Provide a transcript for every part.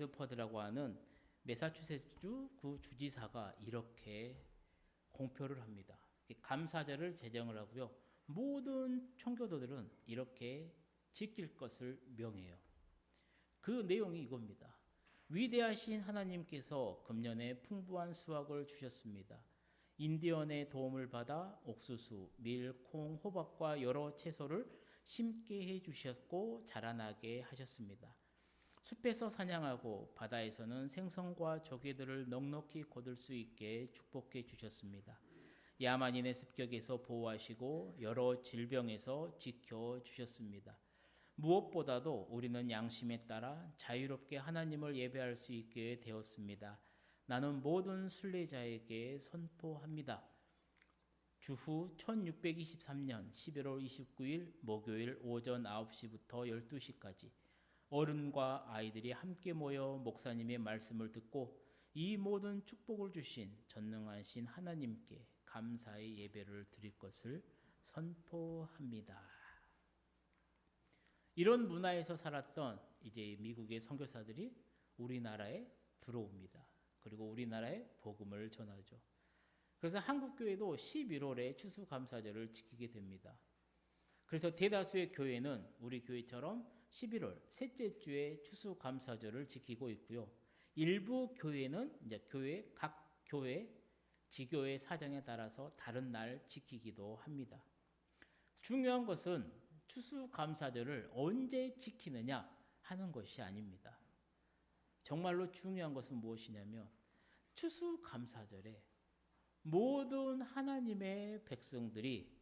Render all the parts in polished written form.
베드퍼드라고 하는 매사추세츠 구 주지사가 이렇게 공표를 합니다. 감사절을 제정을 하고요. 모든 청교도들은 이렇게 지킬 것을 명해요. 그 내용이 이겁니다. 위대하신 하나님께서 금년에 풍부한 수확을 주셨습니다. 인디언의 도움을 받아 옥수수, 밀, 콩, 호박과 여러 채소를 심게 해주셨고 자라나게 하셨습니다. 숲에서 사냥하고 바다에서는 생선과 조개들을 넉넉히 거둘 수 있게 축복해 주셨습니다. 야만인의 습격에서 보호하시고 여러 질병에서 지켜주셨습니다. 무엇보다도 우리는 양심에 따라 자유롭게 하나님을 예배할 수 있게 되었습니다. 나는 모든 순례자에게 선포합니다. 주후 1623년 11월 29일 목요일 오전 9시부터 12시까지 어른과 아이들이 함께 모여 목사님의 말씀을 듣고 이 모든 축복을 주신 전능하신 하나님께 감사의 예배를 드릴 것을 선포합니다. 이런 문화에서 살았던 이제 미국의 선교사들이 우리나라에 들어옵니다. 그리고 우리나라에 복음을 전하죠. 그래서 한국교회도 11월에 추수감사절을 지키게 됩니다. 그래서 대다수의 교회는 우리 교회처럼 11월 셋째 주에 추수감사절을 지키고 있고요. 일부 교회는 이제 각 교회 지교회 사정에 따라서 다른 날 지키기도 합니다. 중요한 것은 추수감사절을 언제 지키느냐 하는 것이 아닙니다. 정말로 중요한 것은 무엇이냐면 추수감사절에 모든 하나님의 백성들이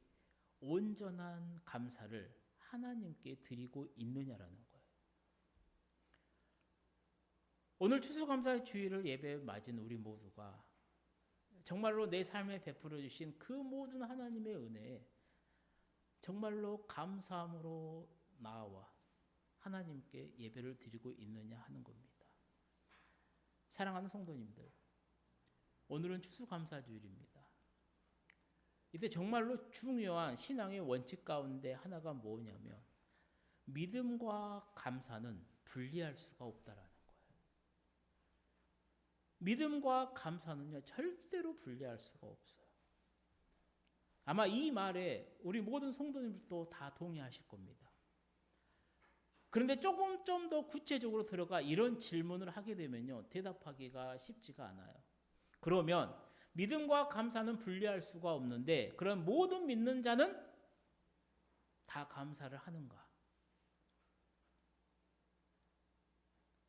온전한 감사를 하나님께 드리고 있느냐라는 거예요. 오늘 추수감사의 주일을 예배에 맞은 우리 모두가 정말로 내 삶에 베풀어 주신 그 모든 하나님의 은혜에 정말로 감사함으로 나와 하나님께 예배를 드리고 있느냐 하는 겁니다. 사랑하는 성도님들, 오늘은 추수감사주일입니다. 이때 정말로 중요한 신앙의 원칙 가운데 하나가 뭐냐면 믿음과 감사는 분리할 수가 없다라는 거예요. 믿음과 감사는요 절대로 분리할 수가 없어요. 아마 이 말에 우리 모든 성도님들도 다 동의하실 겁니다. 그런데 조금 좀 더 구체적으로 들어가 이런 질문을 하게 되면요 대답하기가 쉽지가 않아요. 그러면 믿음과 감사는 분리할 수가 없는데 그럼 모든 믿는 자는 다 감사를 하는가?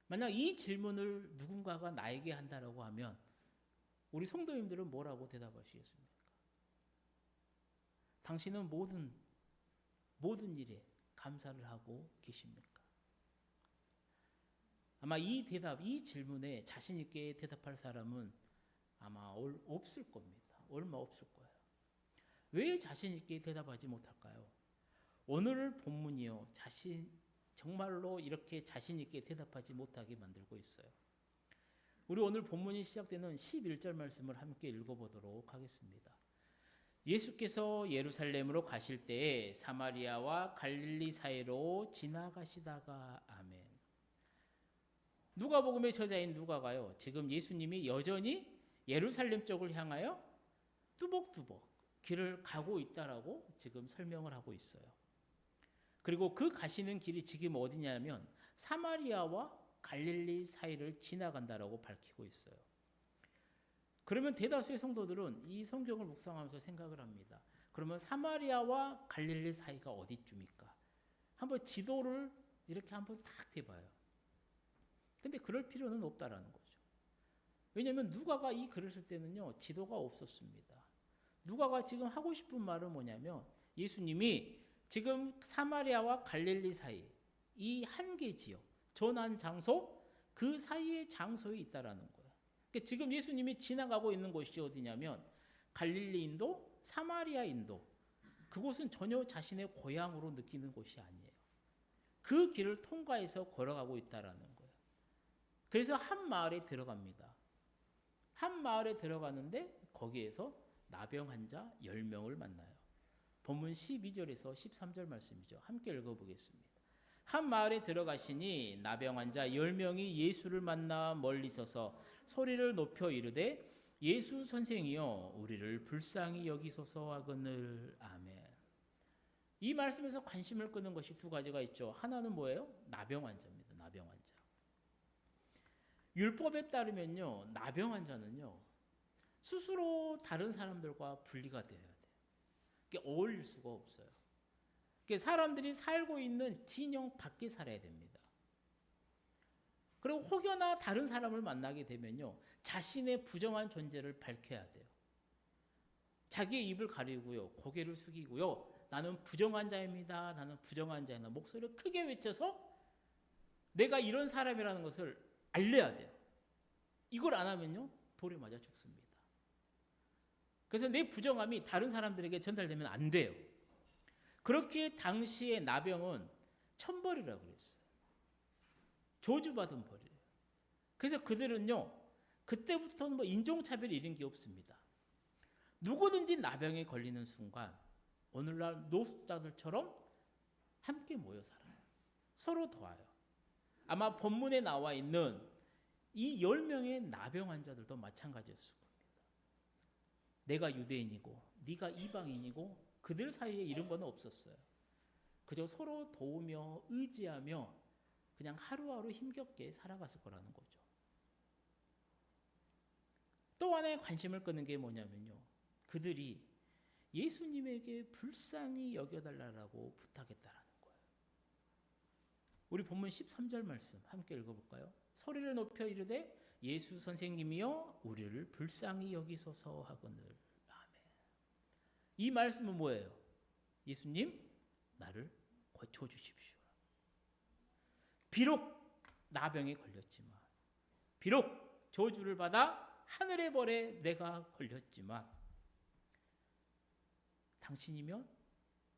만약 이 질문을 누군가가 나에게 한다라고 하면 우리 성도님들은 뭐라고 대답하시겠습니까? 당신은 모든 일에 감사를 하고 계십니까? 아마 이 질문에 자신 있게 대답할 사람은 아마 없을 겁니다. 얼마 없을 거예요. 왜 자신 있게 대답하지 못할까요? 오늘 본문이요. 정말로 이렇게 자신 있게 대답하지 못하게 만들고 있어요. 우리 오늘 본문이 시작되는 11절 말씀을 함께 읽어보도록 하겠습니다. 예수께서 예루살렘으로 가실 때에 사마리아와 갈릴리 사이로 지나가시다가 아멘. 누가복음의 저자인 누가가요. 지금 예수님이 여전히 예루살렘 쪽을 향하여 뚜벅뚜벅 길을 가고 있다라고 지금 설명을 하고 있어요. 그리고 그 가시는 길이 지금 어디냐면 사마리아와 갈릴리 사이를 지나간다라고 밝히고 있어요. 그러면 대다수의 성도들은 이 성경을 묵상하면서 생각을 합니다. 그러면 사마리아와 갈릴리 사이가 어디쯤일까? 한번 지도를 이렇게 한번 딱 대봐요. 근데 그럴 필요는 없다라는 거죠. 왜냐하면 누가가 이 글을 쓸 때는요 지도가 없었습니다. 누가가 지금 하고 싶은 말은 뭐냐면 예수님이 지금 사마리아와 갈릴리 사이 이 한계 지역, 전한 장소 그 사이의 장소에 있다라는 거예요. 그러니까 지금 예수님이 지나가고 있는 곳이 어디냐면 갈릴리인도, 사마리아인도 그곳은 전혀 자신의 고향으로 느끼는 곳이 아니에요. 그 길을 통과해서 걸어가고 있다라는 거예요. 그래서 한 마을에 들어갑니다. 한 마을에 들어가는데 거기에서 나병 환자 10명을 만나요. 본문 12절에서 13절 말씀이죠. 함께 읽어보겠습니다. 한 마을에 들어가시니 나병 환자 10명이 예수를 만나 멀리 서서 소리를 높여 이르되 예수 선생이여 우리를 불쌍히 여기소서 하거늘. 아멘. 이 말씀에서 관심을 끄는 것이 두 가지가 있죠. 하나는 뭐예요? 나병 환자입니다. 나병 환자. 율법에 따르면요, 나병 환자는요 스스로 다른 사람들과 분리가 되어야 돼요. 이게 어울릴 수가 없어요. 사람들이 살고 있는 진영 밖에 살아야 됩니다. 그리고 혹여나 다른 사람을 만나게 되면요, 자신의 부정한 존재를 밝혀야 돼요. 자기의 입을 가리고요, 고개를 숙이고요, 나는 부정한 자입니다. 나는 부정한 자입니다. 목소리를 크게 외쳐서 내가 이런 사람이라는 것을 알려야 돼요. 이걸 안 하면요, 돌에 맞아 죽습니다. 그래서 내 부정함이 다른 사람들에게 전달되면 안 돼요. 그렇게 당시의 나병은 천벌이라고 그랬어요. 저주받은 벌이에요. 그래서 그들은요, 그때부터는 뭐 인종차별이 이런 게 없습니다. 누구든지 나병에 걸리는 순간 오늘날 노숙자들처럼 함께 모여 살아요. 서로 도와요. 아마 본문에 나와 있는 이 10명의 나병 환자들도 마찬가지였을 겁니다. 내가 유대인이고 네가 이방인이고 그들 사이에 이런 건 없었어요. 그저 서로 도우며 의지하며 그냥 하루하루 힘겹게 살아갔을 거라는 거죠. 또 하나의 관심을 끄는 게 뭐냐면요, 그들이 예수님에게 불쌍히 여겨달라고 부탁했다라는 거예요. 우리 본문 13절 말씀 함께 읽어볼까요? 소리를 높여 이르되 예수 선생님이여 우리를 불쌍히 여기소서 하거늘. 아멘. 이 말씀은 뭐예요? 예수님, 나를 고쳐주십시오. 비록 나병에 걸렸지만, 비록 저주를 받아 하늘의 벌에 내가 걸렸지만 당신이면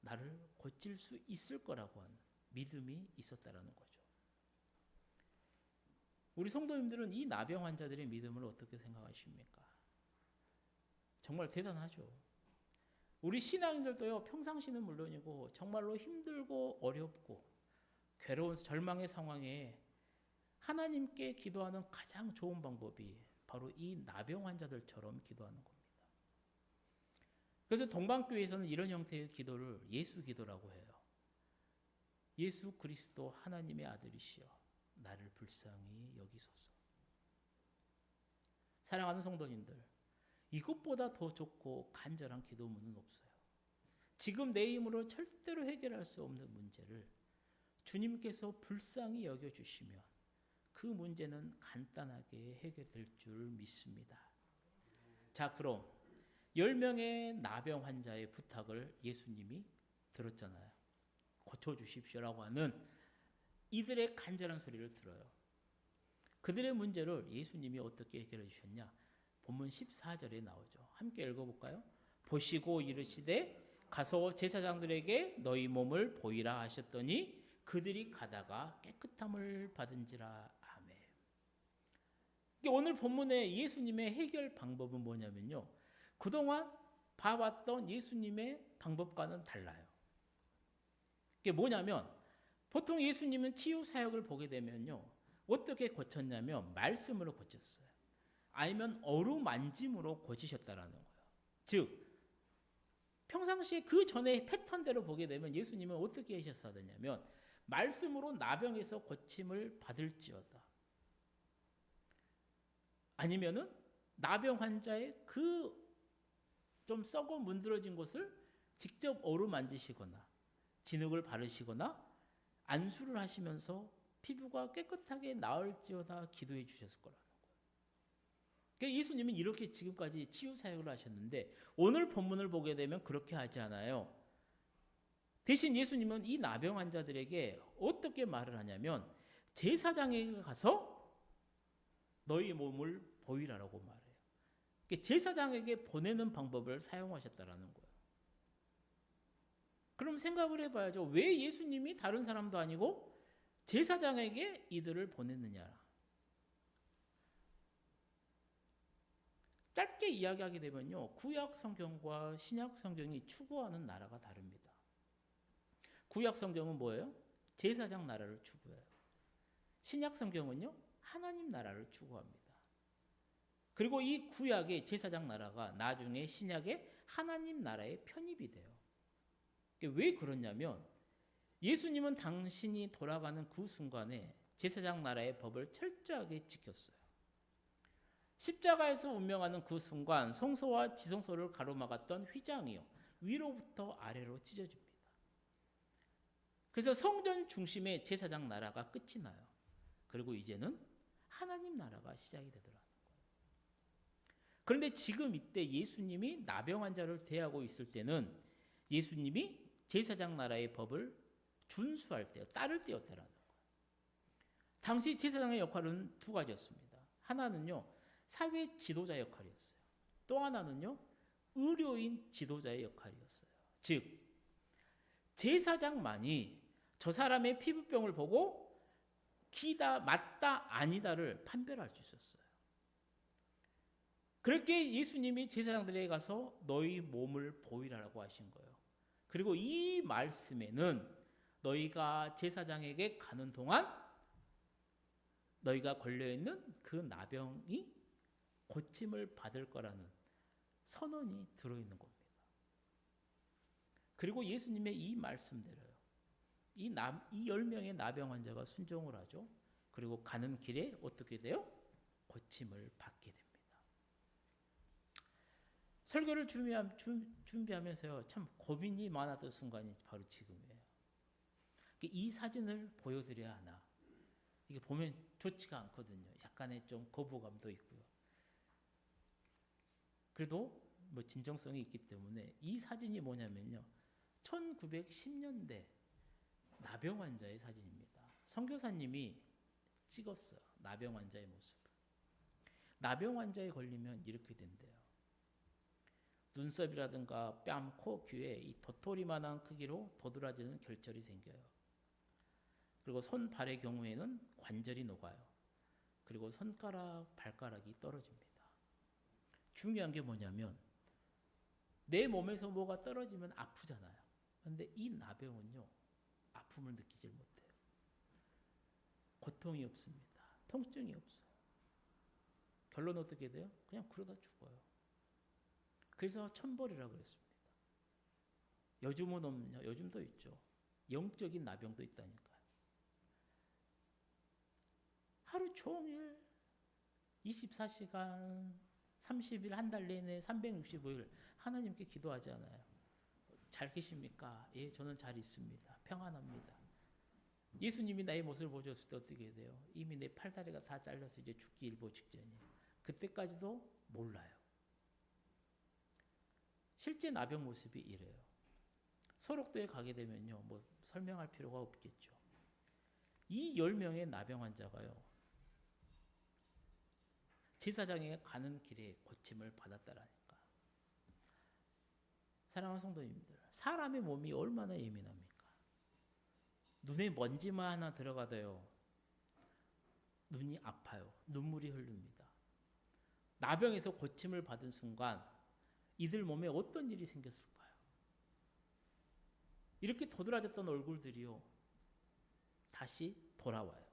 나를 고칠 수 있을 거라고 하는 믿음이 있었다라는 거죠. 우리 성도님들은 이 나병 환자들의 믿음을 어떻게 생각하십니까? 정말 대단하죠. 우리 신앙인들도요, 평상시는 물론이고 정말로 힘들고 어렵고 괴로운 절망의 상황에 하나님께 기도하는 가장 좋은 방법이 바로 이 나병 환자들처럼 기도하는 겁니다. 그래서 동방교회에서는 이런 형태의 기도를 예수 기도라고 해요. 예수 그리스도 하나님의 아들이시여 나를 불쌍히 여기소서. 사랑하는 성도님들, 이것보다 더 좋고 간절한 기도문은 없어요. 지금 내 힘으로 절대로 해결할 수 없는 문제를 주님께서 불쌍히 여겨주시면 그 문제는 간단하게 해결될 줄 믿습니다. 자, 그럼 10명의 나병 환자의 부탁을 예수님이 들었잖아요. 고쳐주십시오라고 하는 이들의 간절한 소리를 들어요. 그들의 문제를 예수님이 어떻게 해결해 주셨냐? 본문 14절에 나오죠. 함께 읽어볼까요? 보시고 이르시되 가서 제사장들에게 너희 몸을 보이라 하셨더니 그들이 가다가 깨끗함을 받은지라. 아멘. 오늘 본문의 예수님의 해결 방법은 뭐냐면요, 그동안 봐왔던 예수님의 방법과는 달라요. 이게 뭐냐면, 보통 예수님은 치유 사역을 보게 되면요, 어떻게 고쳤냐면 말씀으로 고쳤어요. 아니면 어루만짐으로 고치셨다라는 거예요. 즉 평상시에 그 전에 패턴대로 보게 되면 예수님은 어떻게 하셨어야 되냐면 말씀으로 나병에서 고침을 받을지어다, 아니면은 나병 환자의 그 좀 썩어 문드러진 곳을 직접 어루만지시거나 진흙을 바르시거나 안수를 하시면서 피부가 깨끗하게 나을지어다 기도해 주셨을 거라는 거예요. 그러니까 예수님은 이렇게 지금까지 치유 사역을 하셨는데 오늘 본문을 보게 되면 그렇게 하지 않아요. 대신 예수님은 이 나병 환자들에게 어떻게 말을 하냐면 제사장에게 가서 너희 몸을 보이라라고 말해요. 그러니까 제사장에게 보내는 방법을 사용하셨다라는 거예요. 그럼 생각을 해봐야죠. 왜 예수님이 다른 사람도 아니고 제사장에게 이들을 보냈느냐? 짧게 이야기하게 되면요, 구약 성경과 신약 성경이 추구하는 나라가 다릅니다. 구약 성경은 뭐예요? 제사장 나라를 추구해요. 신약 성경은요, 하나님 나라를 추구합니다. 그리고 이 구약의 제사장 나라가 나중에 신약의 하나님 나라에 편입이 돼요. 왜 그러냐면 예수님은 당신이 돌아가는 그 순간에 제사장 나라의 법을 철저하게 지켰어요. 십자가에서 운명하는 그 순간 성소와 지성소를 가로막았던 휘장이요, 위로부터 아래로 찢어집니다. 그래서 성전 중심의 제사장 나라가 끝이 나요. 그리고 이제는 하나님 나라가 시작이 되더라고요. 그런데 지금 이때 예수님이 나병 환자를 대하고 있을 때는 예수님이 제사장 나라의 법을 준수할 때요, 따를 때였다라는 거예요. 당시 제사장의 역할은 두 가지였습니다. 하나는요, 사회 지도자 역할이었어요. 또 하나는요, 의료인 지도자의 역할이었어요. 즉 제사장만이 저 사람의 피부병을 보고 기다, 맞다, 아니다를 판별할 수 있었어요. 그렇게 예수님이 제사장들에게 가서 너희 몸을 보이라고 하신 거예요. 그리고 이 말씀에는 너희가 제사장에게 가는 동안 너희가 걸려있는 그 나병이 고침을 받을 거라는 선언이 들어있는 겁니다. 그리고 예수님의 이 말씀대로요, 이 10명의 나병 환자가 순종을 하죠. 그리고 가는 길에 어떻게 돼요? 고침을 받게 됩니다. 설교를 준비하면서요, 참 고민이 많았던 순간이 바로 지금이에요. 이 사진을 보여드려야 하나, 이게 보면 좋지가 않거든요. 약간의 좀 거부감도 있고요. 그래도 뭐 진정성이 있기 때문에 이 사진이 뭐냐면요, 1910년대 나병 환자의 사진입니다. 선교사님이 찍었어요. 나병 환자의 모습. 나병 환자에 걸리면 이렇게 된대요. 눈썹이라든가 뺨, 코, 귀에 이 도토리만한 크기로 도드라지는 결절이 생겨요. 그리고 손, 발의 경우에는 관절이 녹아요. 그리고 손가락, 발가락이 떨어집니다. 중요한 게 뭐냐면 내 몸에서 뭐가 떨어지면 아프잖아요. 그런데 이 나병은요, 아픔을 느끼질 못해요. 고통이 없습니다. 통증이 없어요. 결론 어떻게 돼요? 그냥 그러다 죽어요. 그래서 천벌이라고 그랬습니다. 요즘은 없냐? 요즘도 있죠. 영적인 나병도 있다니까요. 하루 종일 24시간 30일 한 달 내내 365일 하나님께 기도하지 않아요. 잘 계십니까? 예, 저는 잘 있습니다. 평안합니다. 예수님이 나의 모습을 보셨을 때 어떻게 돼요? 이미 내 팔다리가 다 잘려서 이제 죽기 일보 직전이에요. 그때까지도 몰라요. 실제 나병 모습이 이래요. 소록도에 가게 되면요, 뭐 설명할 필요가 없겠죠. 이 10명의 나병 환자가요, 제사장에 가는 길에 고침을 받았다라니까. 사랑하는 성도님들, 사람의 몸이 얼마나 예민합니까? 눈에 먼지만 하나 들어가도요, 눈이 아파요. 눈물이 흐릅니다. 나병에서 고침을 받은 순간 이들 몸에 어떤 일이 생겼을까요? 이렇게 도드라졌던 얼굴들이요, 다시 돌아와요.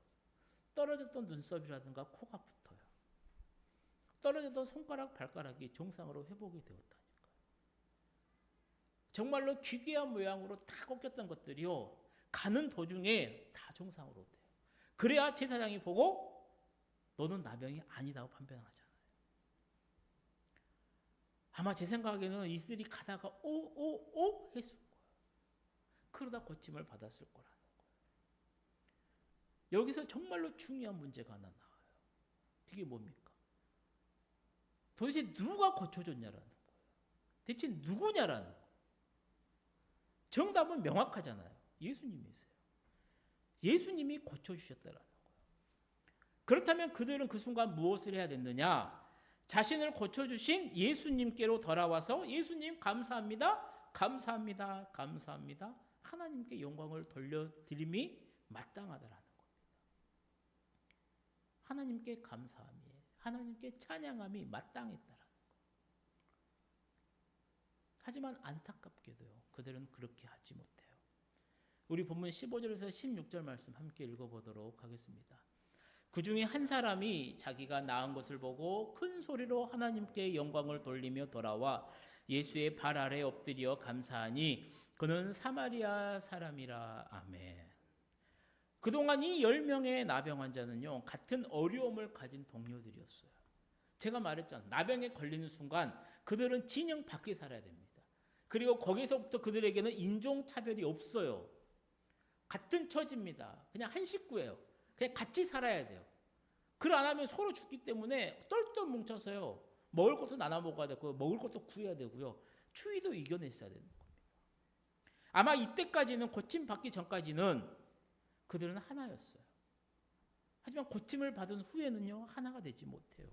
떨어졌던 눈썹이라든가 코가 붙어요. 떨어졌던 손가락, 발가락이 정상으로 회복이 되었다니까요. 정말로 기괴한 모양으로 다 꺾였던 것들이요, 가는 도중에 다 정상으로 돼요. 그래야 제사장이 보고 너는 나병이 아니다고 판단하잖아요. 아마 제 생각에는 이들이 가다가 오 했을 거예요. 그러다 고침을 받았을 거라는 거예요. 여기서 정말로 중요한 문제가 하나 나와요. 그게 뭡니까? 도대체 누가 고쳐줬냐라는 거예요. 대체 누구냐라는 거예요. 정답은 명확하잖아요. 예수님이세요. 예수님이 고쳐주셨다라는 거예요. 그렇다면 그들은 그 순간 무엇을 해야 됐느냐? 자신을 고쳐주신 예수님께로 돌아와서 예수님 감사합니다. 감사합니다. 감사합니다. 하나님께 영광을 돌려드림이 마땅하다라는 겁니다. 하나님께 감사함이, 하나님께 찬양함이 마땅했다라는 거예요. 하지만 안타깝게도요, 그들은 그렇게 하지 못해요. 우리 본문 15절에서 16절 말씀 함께 읽어보도록 하겠습니다. 그 중에 한 사람이 자기가 낳은 것을 보고 큰 소리로 하나님께 영광을 돌리며 돌아와 예수의 발 아래 엎드려 감사하니 그는 사마리아 사람이라. 아멘. 그동안 이 10명의 나병 환자는요, 같은 어려움을 가진 동료들이었어요. 제가 말했잖아요. 나병에 걸리는 순간 그들은 진영 밖에 살아야 됩니다. 그리고 거기서부터 그들에게는 인종차별이 없어요. 같은 처지입니다. 그냥 한 식구예요. 그냥 같이 살아야 돼요. 그걸 안 하면 서로 죽기 때문에 똘똘 뭉쳐서요. 먹을 것도 나눠 먹어야 되고 먹을 것도 구해야 되고요. 추위도 이겨냈어야 되는 겁니다. 아마 이때까지는 고침받기 전까지는 그들은 하나였어요. 하지만 고침을 받은 후에는요, 하나가 되지 못해요.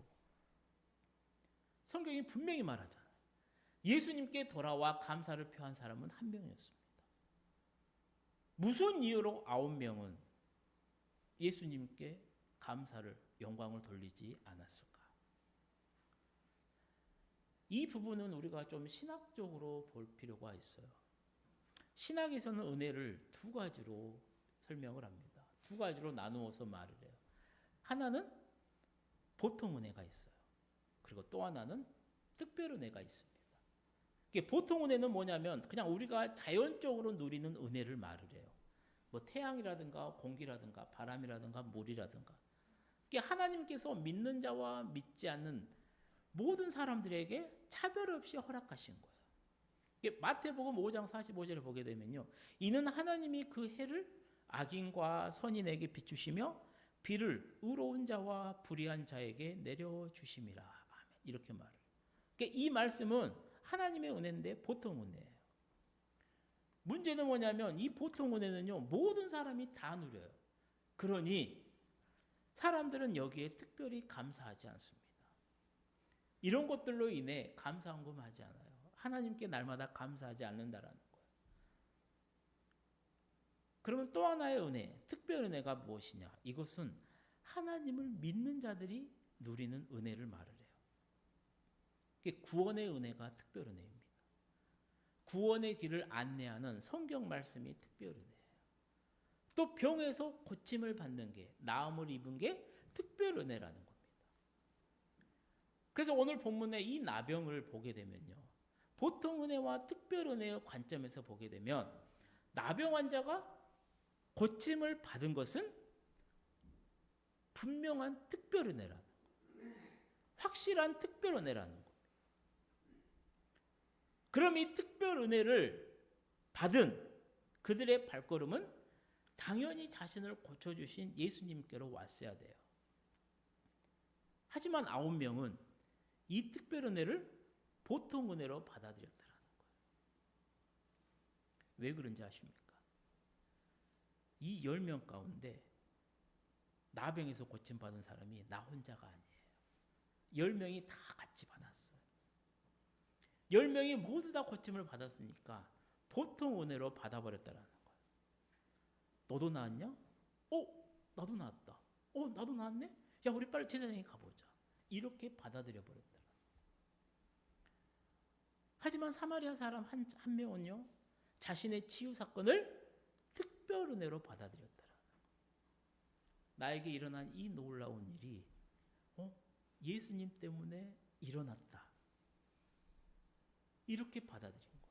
성경이 분명히 말하잖아요. 예수님께 돌아와 감사를 표한 사람은 한 명이었습니다. 무슨 이유로 9명은 예수님께 감사를, 영광을 돌리지 않았을까? 이 부분은 우리가 좀 신학적으로 볼 필요가 있어요. 신학에서는 은혜를 두 가지로 설명을 합니다. 두 가지로 나누어서 말을 해요. 하나는 보통 은혜가 있어요. 그리고 또 하나는 특별 은혜가 있습니다. 보통 은혜는 뭐냐면 그냥 우리가 자연적으로 누리는 은혜를 말을 해요. 뭐 태양이라든가 공기라든가 바람이라든가 물이라든가. 하나님께서 믿는 자와 믿지 않는 모든 사람들에게 차별 없이 허락하신 거예요. 마태복음 5장 45절을 보게 되면요, 이는 하나님이 그 해를 악인과 선인에게 비추시며 비를 의로운 자와 불의한 자에게 내려주심이라. 아멘. 이렇게 말을. 이 말씀은 하나님의 은혜인데 보통 은혜예요. 문제는 뭐냐면 이 보통 은혜는요, 모든 사람이 다 누려요. 그러니 사람들은 여기에 특별히 감사하지 않습니다. 이런 것들로 인해 감사헌금하지 않아요. 하나님께 날마다 감사하지 않는다라는 거예요. 그러면 또 하나의 은혜, 특별 은혜가 무엇이냐? 이것은 하나님을 믿는 자들이 누리는 은혜를 말을 해요. 구원의 은혜가 특별 은혜입니다. 구원의 길을 안내하는 성경 말씀이 특별 은혜예요. 또 병에서 고침을 받는 게, 나음을 입은 게 특별 은혜라는 겁니다. 그래서 오늘 본문에 이 나병을 보게 되면요, 보통 은혜와 특별 은혜의 관점에서 보게 되면 나병 환자가 고침을 받은 것은 분명한 특별 은혜라는 거예요. 확실한 특별 은혜라는 거예요. 그럼 이 특별 은혜를 받은 그들의 발걸음은 당연히 자신을 고쳐주신 예수님께로 왔어야 돼요. 하지만 9명은 이 특별 은혜를 보통 은혜로 받아들였다는 거예요. 왜 그런지 아십니까? 이 10명 가운데 나병에서 고침받은 사람이 나 혼자가 아니에요. 10명이 다 같이 받았어요. 10명이 모두 다 고침을 받았으니까 보통 은혜로 받아버렸다는 거예요. 너도 나았냐? 나도 나았다. 나도 나았네? 야, 우리 빨리 제사장에 가보자. 이렇게 받아들여 버렸다. 하지만 사마리아 사람 한 명은요, 자신의 치유 사건을 특별 은혜로 받아들였다. 나에게 일어난 이 놀라운 일이 예수님 때문에 일어났다. 이렇게 받아들인 거예요.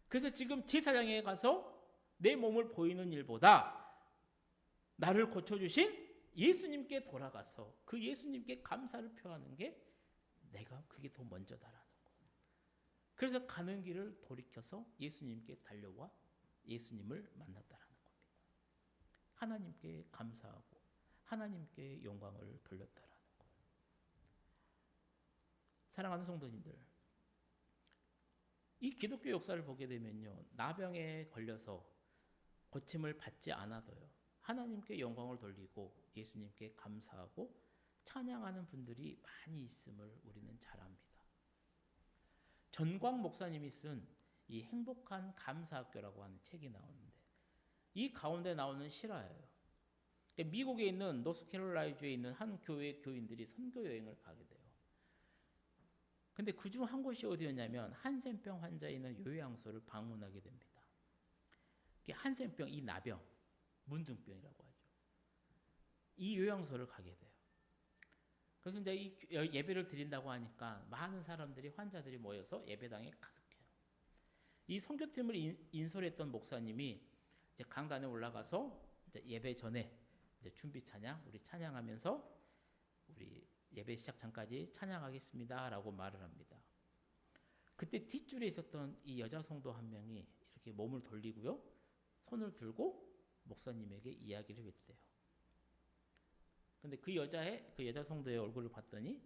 그래서 지금 제사장에 가서 내 몸을 보이는 일보다 나를 고쳐주신 예수님께 돌아가서 그 예수님께 감사를 표하는 게 내가 그게 더 먼저다라는 거예요. 그래서 가는 길을 돌이켜서 예수님께 달려와 예수님을 만났다라는 겁니다. 하나님께 감사하고 하나님께 영광을 돌렸다라는 거예요. 사랑하는 성도님들, 이 기독교 역사를 보게 되면요, 나병에 걸려서 고침을 받지 않아도요, 하나님께 영광을 돌리고 예수님께 감사하고 찬양하는 분들이 많이 있음을 우리는 잘 압니다. 전광 목사님이 쓴 이 행복한 감사학교라고 하는 책이 나오는데 이 가운데 나오는 실화예요. 미국에 있는 노스캐롤라이나주에 있는 한 교회 교인들이 선교 여행을 가게 돼요. 근데 그중 한 곳이 어디였냐면 한센병 환자 있는 요양소를 방문하게 됩니다. 한센병, 이 나병, 문둥병이라고 하죠. 이 요양소를 가게 돼요. 그래서 이제 이 예배를 드린다고 하니까 많은 사람들이, 환자들이 모여서 예배당에 가득해요. 이 선교팀을 인솔했던 목사님이 이제 강단에 올라가서 이제 예배 전에 이제 준비 찬양, 우리 찬양하면서 우리 예배 시작 전까지 찬양하겠습니다라고 말을 합니다. 그때 뒷줄에 있었던 이 여자 성도 한 명이 이렇게 몸을 돌리고요, 손을 들고 목사님에게 이야기를 했대요. 근데 그 여자 성도의 얼굴을 봤더니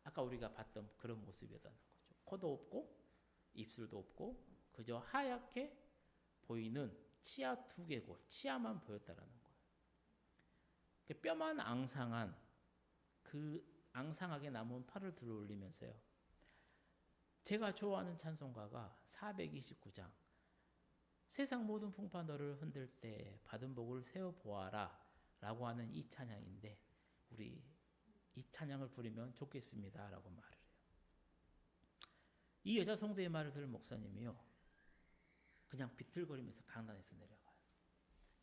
아까 우리가 봤던 그런 모습이었다는 거죠. 코도 없고 입술도 없고 그저 하얗게 보이는 치아 2개고 치아만 보였다라는 거예요. 뼈만 앙상한 그 앙상하게 남은 팔을 들어 올리면서요, 제가 좋아하는 찬송가가 429장 세상 모든 풍파 너를 흔들 때 받은 복을 세어 보아라 라고 하는 이 찬양인데, 우리 이 찬양을 부르면 좋겠습니다 라고 말을 해요. 이 여자 성도의 말을 들은 목사님이요, 그냥 비틀거리면서 강단에서 내려가요.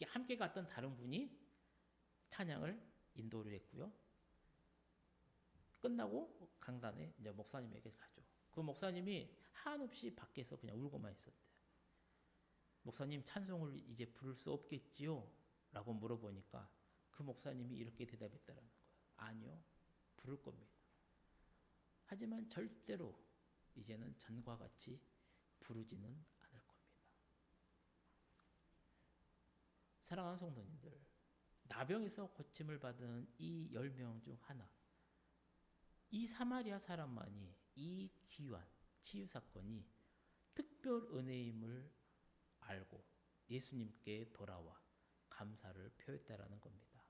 함께 갔던 다른 분이 찬양을 인도를 했고요, 끝나고 강단에 이제 목사님에게 가죠. 그 목사님이 한없이 밖에서 그냥 울고만 있었대요. 목사님, 찬송을 이제 부를 수 없겠지요? 라고 물어보니까 그 목사님이 이렇게 대답했다는 거예요. 아니요, 부를 겁니다. 하지만 절대로 이제는 전과 같이 부르지는 않을 겁니다. 사랑하는 성도님들, 나병에서 고침을 받은 이 10명 중 하나, 이 사마리아 사람만이 이 귀한 치유 사건이 특별 은혜임을 알고 예수님께 돌아와 감사를 표했다라는 겁니다.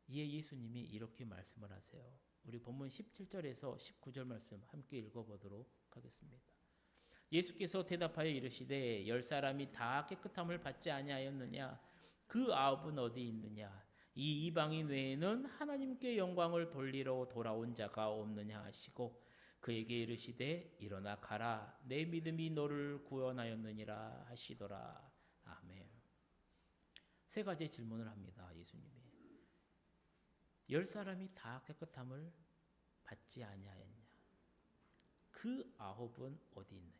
이에 예수님이 이렇게 말씀을 하세요. 우리 본문 17절에서 19절 말씀 함께 읽어보도록 하겠습니다. 예수께서 대답하여 이르시되 10사람이 다 깨끗함을 받지 아니하였느냐? 그 9은 어디 있느냐? 이 이방인 외에는 하나님께 영광을 돌리러 돌아온 자가 없느냐 하시고 그에게 이르시되 일어나 가라, 내 믿음이 너를 구원하였느니라 하시더라. 아멘. 3가지 질문을 합니다. 예수님이 10사람이 다 깨끗함을 받지 아니하였냐? 그 9은 어디 있느냐?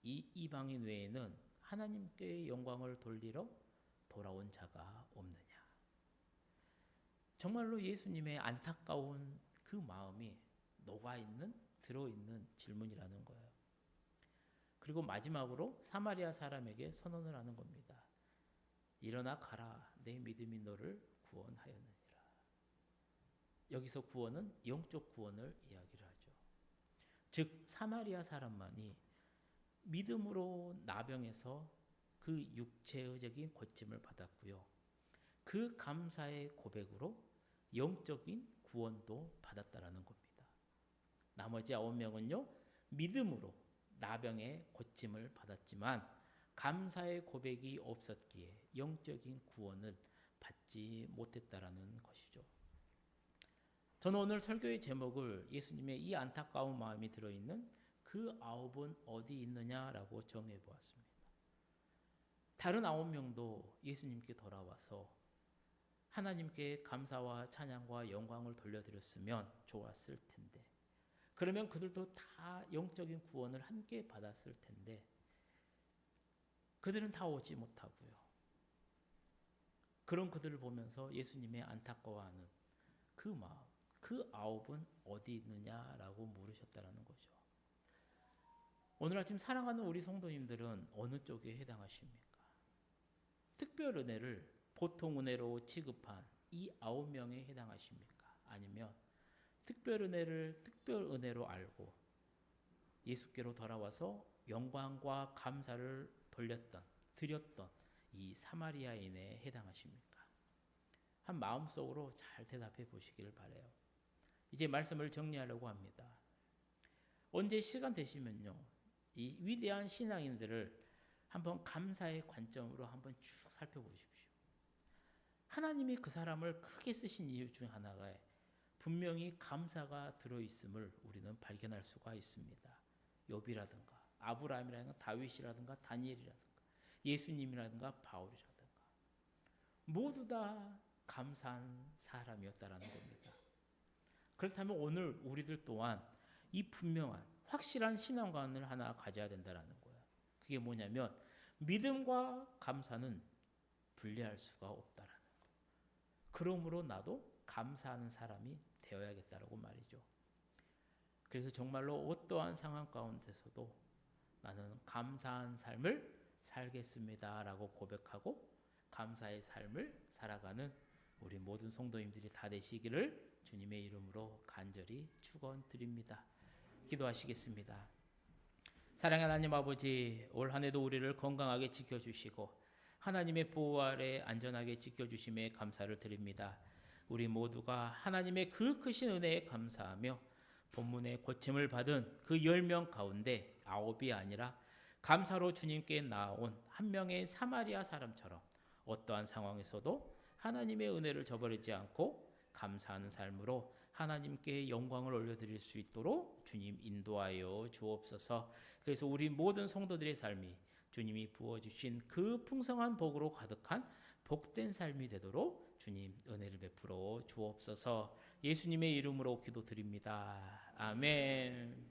이 이방인 외에는 하나님께 영광을 돌리러 돌아온 자가 없느냐? 정말로 예수님의 안타까운 그 마음이 녹아있는, 들어있는 질문이라는 거예요. 그리고 마지막으로 사마리아 사람에게 선언을 하는 겁니다. 일어나 가라, 내 믿음이 너를 구원하였느니라. 여기서 구원은 영적 구원을 이야기를 하죠. 즉 사마리아 사람만이 믿음으로 나병에서 그 육체적인 고침을 받았고요, 그 감사의 고백으로 영적인 구원도 받았다라는 겁니다. 나머지 9명은요, 믿음으로 나병의 고침을 받았지만 감사의 고백이 없었기에 영적인 구원을 받지 못했다라는 것이죠. 저는 오늘 설교의 제목을 예수님의 이 안타까운 마음이 들어있는 그 9은 어디 있느냐라고 정해보았습니다. 다른 9명도 예수님께 돌아와서 하나님께 감사와 찬양과 영광을 돌려드렸으면 좋았을 텐데, 그러면 그들도 다 영적인 구원을 함께 받았을 텐데 그들은 다 오지 못하고요. 그런 그들을 보면서 예수님의 안타까워하는 그 마음, 그 9은 어디 있느냐라고 물으셨다는 거죠. 오늘 아침 사랑하는 우리 성도님들은 어느 쪽에 해당하십니까? 특별 은혜를 보통 은혜로 취급한 이 9명에 해당하십니까? 아니면 특별 은혜를 특별 은혜로 알고 예수께로 돌아와서 영광과 감사를 드렸던 이 사마리아인에 해당하십니까? 한 마음속으로 잘 대답해 보시길 바라요. 이제 말씀을 정리하려고 합니다. 언제 시간 되시면요, 이 위대한 신앙인들을 한번 감사의 관점으로 한번 쭉 살펴보십시오. 하나님이 그 사람을 크게 쓰신 이유 중 하나가 분명히 감사가 들어있음을 우리는 발견할 수가 있습니다. 욥이라든가 아브라함이라든가 다윗이라든가 다니엘이라든가 예수님이라든가 바울이라든가 모두 다 감사한 사람이었다라는 겁니다. 그렇다면 오늘 우리들 또한 이 분명한 확실한 신앙관을 하나 가져야 된다라는 거예요. 그게 뭐냐면 믿음과 감사는 분리할 수가 없다라는 거. 그러므로 나도 감사하는 사람이 되어야겠다라고 말이죠. 그래서 정말로 어떠한 상황 가운데서도 나는 감사한 삶을 살겠습니다라고 고백하고 감사의 삶을 살아가는 우리 모든 성도님들이 다 되시기를 주님의 이름으로 간절히 축원드립니다. 기도하시겠습니다. 사랑하는 하나님 아버지, 올 한 해도 우리를 건강하게 지켜주시고 하나님의 보호 아래 안전하게 지켜주심에 감사를 드립니다. 우리 모두가 하나님의 그 크신 은혜에 감사하며 본문의 고침을 받은 그 10명 가운데 9이 아니라 감사로 주님께 나온 한 명의 사마리아 사람처럼 어떠한 상황에서도 하나님의 은혜를 저버리지 않고 감사하는 삶으로 하나님께 영광을 올려드릴 수 있도록 주님 인도하여 주옵소서. 그래서 우리 모든 성도들의 삶이 주님이 부어주신 그 풍성한 복으로 가득한 복된 삶이 되도록 주님 은혜를 베풀어 주옵소서. 예수님의 이름으로 기도드립니다. 아멘.